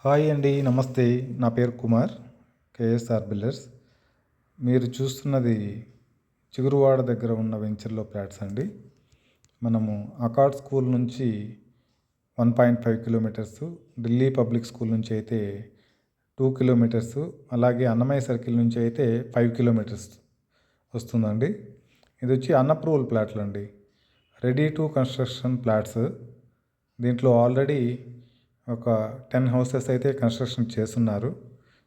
Hi అండి, నమస్తే. నా పేరు కుమార్, కేఎస్ఆర్ బిల్డర్స్. మీరు చూస్తున్నది చిగురువాడ దగ్గర ఉన్న వెంచర్లో ఫ్లాట్స్ అండి. మనము అకార్డ్ స్కూల్ నుంచి 1.5 కిలోమీటర్స్, ఢిల్లీ పబ్లిక్ స్కూల్ నుంచి అయితే 2 కిలోమీటర్స్, అలాగే అన్నమయ్య సర్కిల్ నుంచి అయితే 5 కిలోమీటర్స్ వస్తుందండి. ఇది వచ్చి అన్అప్రూవల్ ప్లాట్లు అండి, రెడీ టు కన్స్ట్రక్షన్ ఫ్లాట్స్. దీంట్లో ఆల్రెడీ ఒక 10 హౌసెస్ అయితే కన్స్ట్రక్షన్ చేస్తున్నారు.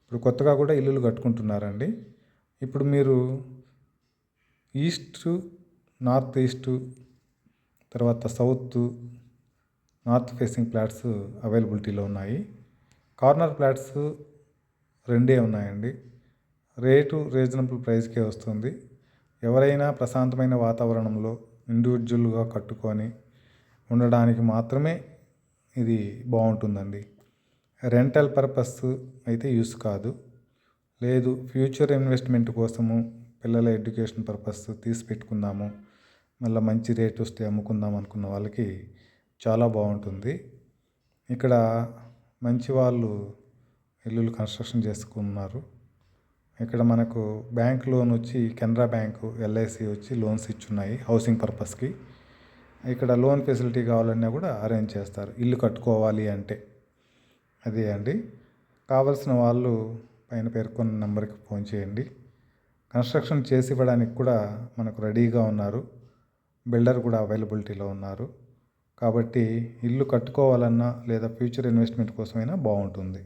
ఇప్పుడు కొత్తగా కూడా ఇల్లులు కట్టుకుంటున్నారండి. ఇప్పుడు మీరు ఈస్ట్, నార్త్ ఈస్ట్, తర్వాత సౌత్, నార్త్ ఫేసింగ్ ఫ్లాట్స్ అవైలబిలిటీలో ఉన్నాయి. కార్నర్ ఫ్లాట్స్ రెండే ఉన్నాయండి. రేటు రీజనబుల్ ప్రైస్కే వస్తుంది. ఎవరైనా ప్రశాంతమైన వాతావరణంలో ఇండివిజువల్గా కట్టుకొని ఉండడానికి మాత్రమే ఇది బాగుంటుందండి. రెంటల్ పర్పస్ అయితే యూస్ కాదు. లేదు, ఫ్యూచర్ ఇన్వెస్ట్మెంట్ కోసము, పిల్లల ఎడ్యుకేషన్ పర్పస్ తీసి పెట్టుకుందాము, మళ్ళీ మంచి రేట్ వస్తే అమ్ముకుందాం అనుకున్న వాళ్ళకి చాలా బాగుంటుంది. ఇక్కడ మంచి వాళ్ళు ఇల్లులు కన్స్ట్రక్షన్ చేసుకున్నారు. ఇక్కడ మనకు బ్యాంక్ లోన్ వచ్చి కెనరా బ్యాంకు, ఎల్ఐసి వచ్చి లోన్స్ ఇచ్చున్నాయి హౌసింగ్ పర్పస్కి. ఇక్కడ లోన్ ఫెసిలిటీ కావాలన్నా కూడా అరేంజ్ చేస్తారు ఇల్లు కట్టుకోవాలి అంటే. అదే అండి, కావలసిన వాళ్ళు పైన పేర్కొన్న నెంబర్కి ఫోన్ చేయండి. కన్స్ట్రక్షన్ చేసి ఇవ్వడానికి కూడా మనకు రెడీగా ఉన్నారు. బిల్డర్ కూడా అవైలబిలిటీలో ఉన్నారు. కాబట్టి ఇల్లు కట్టుకోవాలన్నా లేదా ఫ్యూచర్ ఇన్వెస్ట్మెంట్ కోసమైనా బాగుంటుంది.